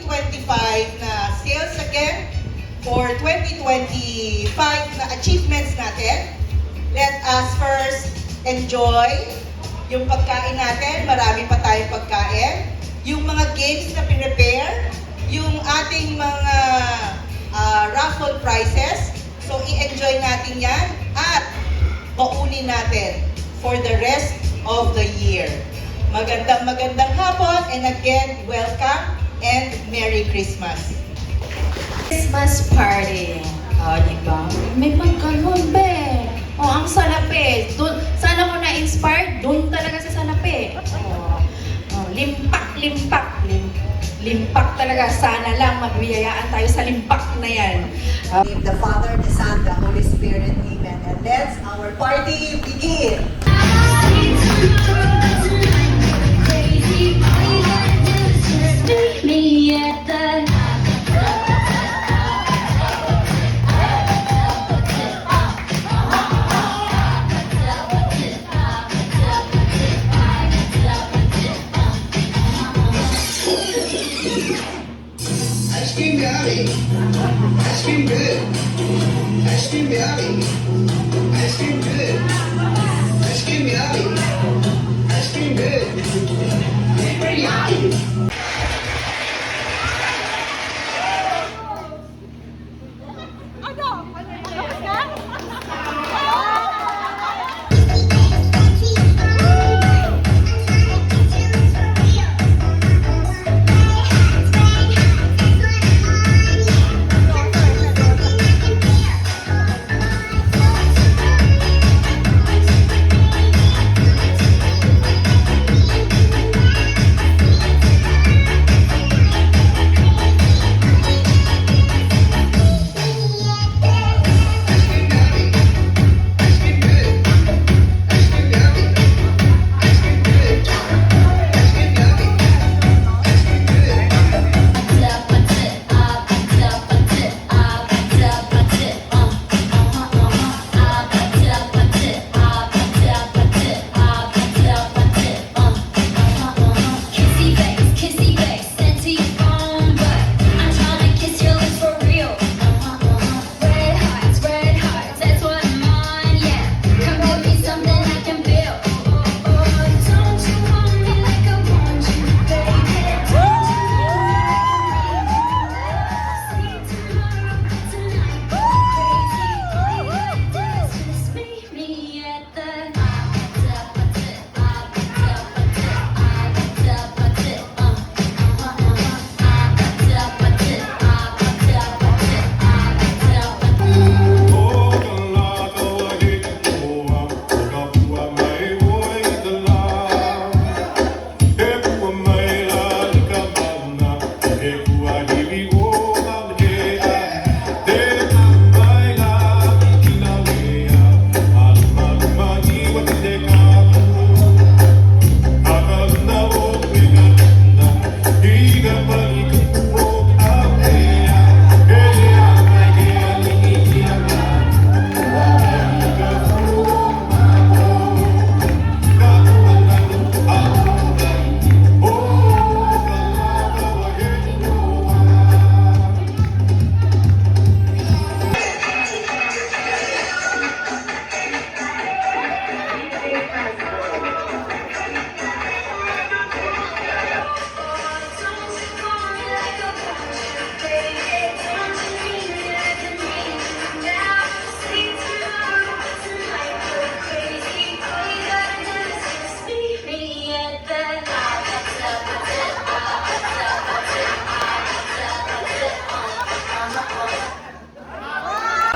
2025 na sales again for 2025 na achievements natin. Let us first enjoy yung pagkain natin. Marami pa tayong pagkain. Yung mga games na pinrepare, yung ating mga raffle prizes. So, i-enjoy natin yan at paunin natin for the rest of the year. Magandang hapon and again, welcome and Merry Christmas. Christmas party. Diba? May pagkanon, be. Ang salapi. Dun, sana mo na-inspired, dun talaga sa salapi. Limpak talaga. Sana lang magbiyayaan tayo sa limpak na yan. In the Father, the Son, the Holy Spirit, Amen. And let's our party begin. Ice cream yummy. Ice cream good. Ice cream yummy. Ice cream good. Ice cream yummy. Ice cream good. Super yummy.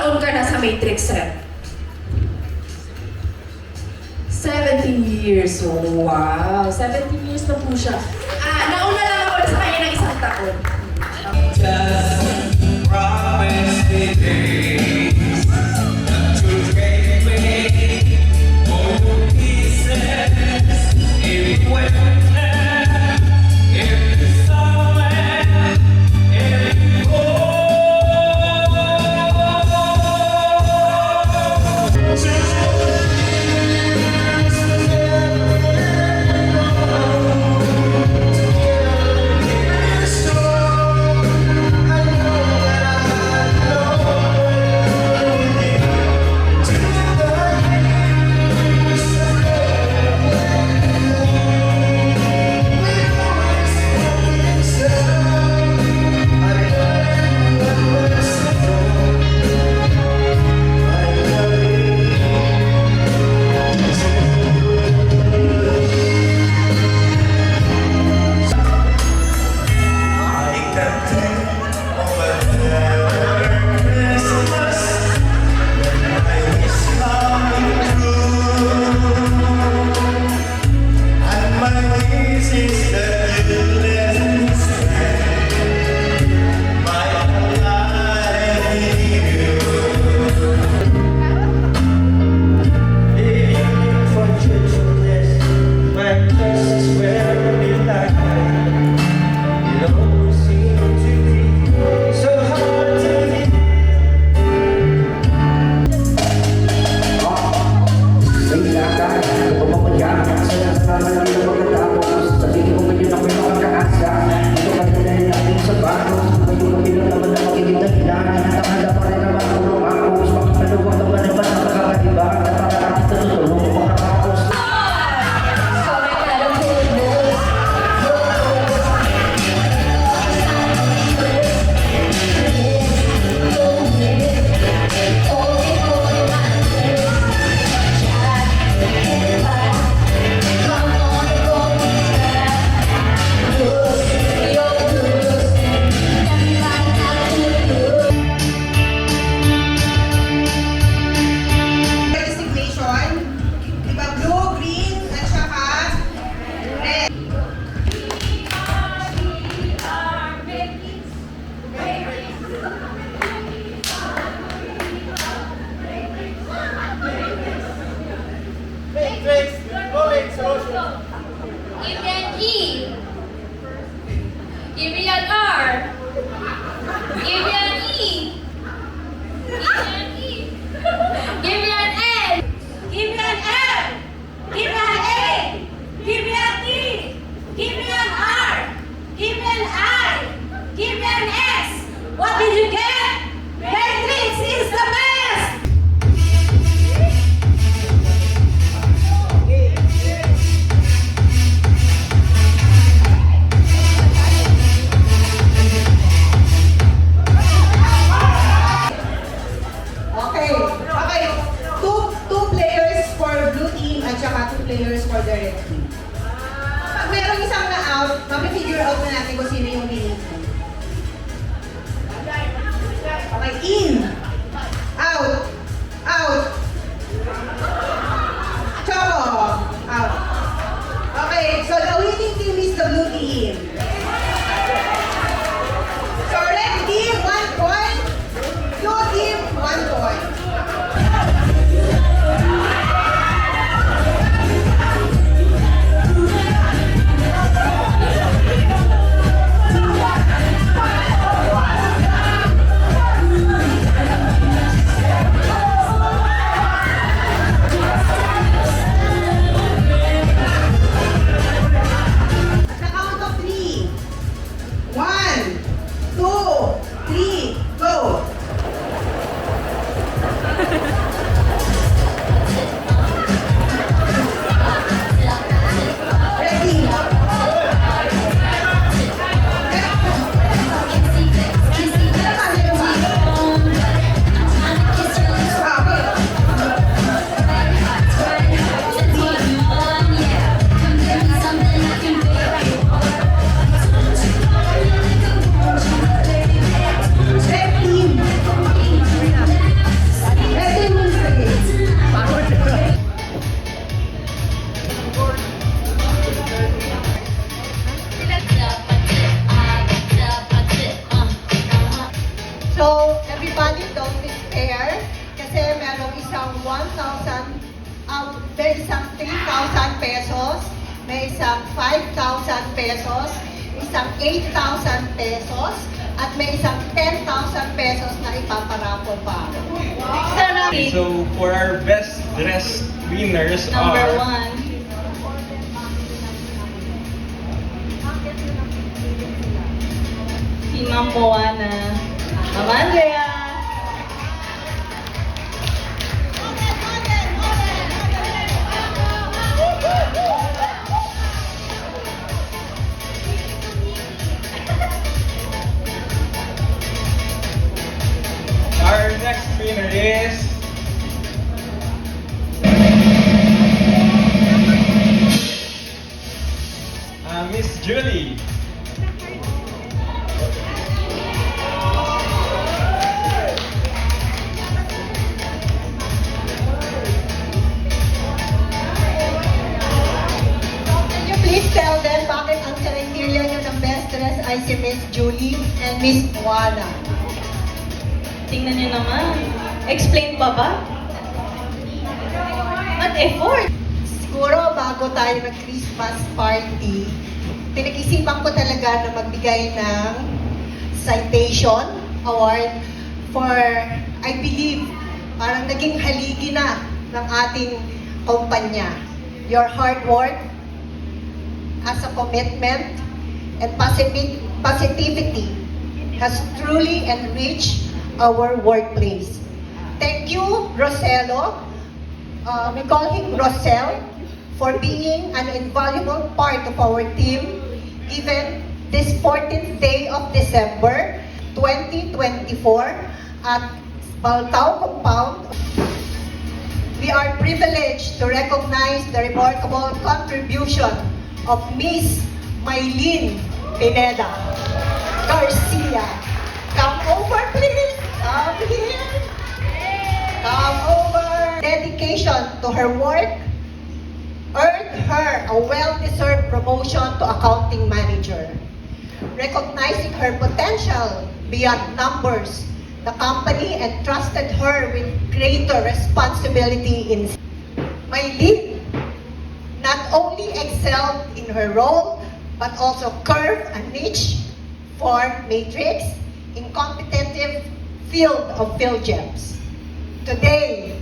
Taon ka na sa Matrix, sir? 17 years. Oh, wow. 17 years na po siya. Nauna lang ako sa kanya ng isang taon. Just promise me days to take me all your pieces in winter, in the summer, in the cold. Just team. Pag merong isang na-out, mapifigure out na natin kung sino yung winning team. Okay, in. Out. Out. Choco. Out. Okay, so the winning team is the blue team. So red team, 1 point. Blue team, 1 point. At the count of 3. 1, 2, 3, go! Ready? Red team. Red team wins the game. So, everybody don't despair kasi merong isang 1,000, may isang 3,000 pesos, may isang 5,000 pesos, isang 8,000 pesos, at may isang 10,000 pesos na ipaparapol pa. So for our best dressed winners Number are 1. Si Ma'am Moana. Ma'am Andrea. our next winner is Miss Julie. Can you please tell them bakit ang criteria nyo ng best dress ay si Miss Julie and Miss Juana? Tingnan niyo naman. Explain pa ba? At effort. Siguro bago tayo nag-Christmas party, pinag-isipan ko talaga na magbigay ng citation award for, I believe, parang naging haligi na ng ating kumpanya. Your hard work as a commitment and positivity has truly enriched our workplace. Thank you, Rosello. We call him Rosel, for being an invaluable part of our team, given this 14th day of December 2024 at Baltao Compound. We are privileged to recognize the remarkable contribution of Miss Maylene Pineda Garcia. Come over, please. Come here. Come over. Dedication to her work earned her a well-deserved promotion to accounting manager. Recognizing her potential beyond numbers, the company entrusted her with greater responsibility in Maylene not only excelled in her role, but also carved a niche for Matrix in competitive field of PhilGems. Today,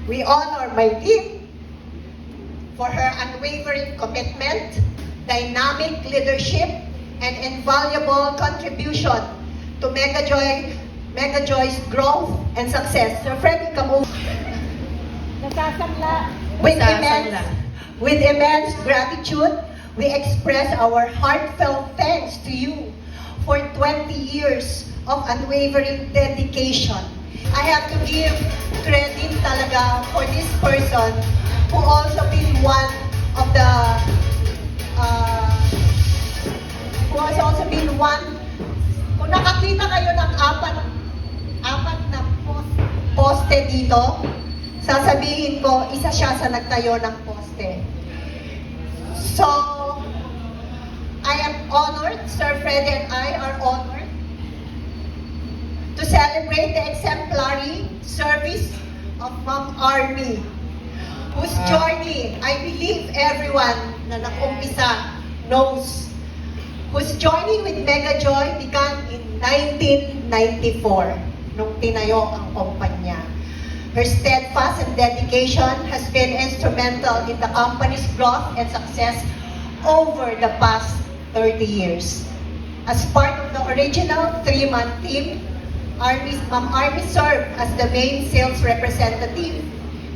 we honor Maylene for her unwavering commitment, dynamic leadership, and invaluable contribution to Megajoy's growth and success. Sir Freddy, come over. With immense gratitude, we express our heartfelt thanks to you for 20 years of unwavering dedication. I have to give credit talaga for this person who also been one of the who has also been one. Kung nakakita kayo ng apat na poste dito, sasabihin ko, isa siya sa nagtayo ng poste. So, I am honored, Sir Fred and I are honored to celebrate the exemplary service of Ma'am Army, whose journey, I believe everyone na nakumpisa knows, whose journey with Mega Joy began in 1994, nung tinayo ang kumpanya. Her steadfast and dedication has been instrumental in the company's growth and success over the past 30 years. As part of the original 3-man team, Ma'am Army served as the main sales representative,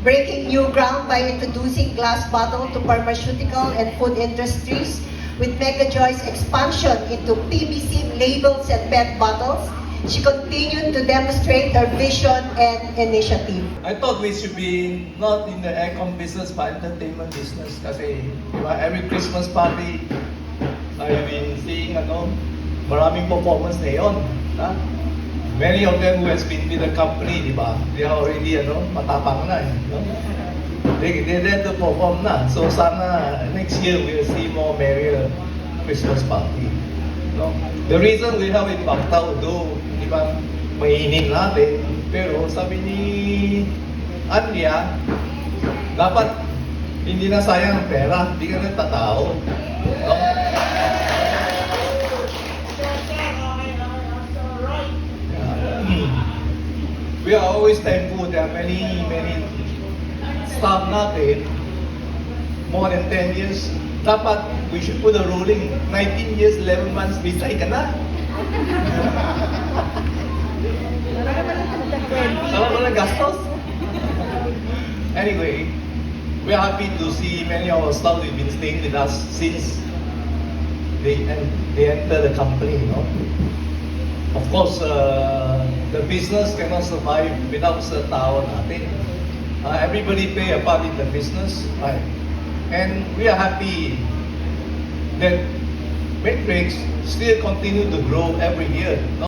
breaking new ground by introducing glass bottle to pharmaceutical and food industries with Mega Joy's expansion into PVC labels and PET bottles. She continued to demonstrate her vision and initiative. I thought we should be not in the aircon business but entertainment business kasi every Christmas party I've been seeing maraming performance ngayon. Many of them who has been with the company, di ba? They are already matapang na. They dare to perform na. So sana next year we'll see more merrier Christmas party. No? The reason we have it packed out, though, di ba, mainin natin, pero sabi ni Anya, dapat hindi na sayang ang pera, hindi ka nagtatao. No? We are always thankful. There are many staff natin, more than 10 years. Dapat, we should put a ruling, 19 years, 11 months, resign ka na. Alam mo na gastos? Anyway, we are happy to see many of our staff who've been staying with us since they enter the company, you know. Of course, the business cannot survive without sa tao natin. Everybody play a part in the business, right? And we are happy that Matrix still continue to grow every year.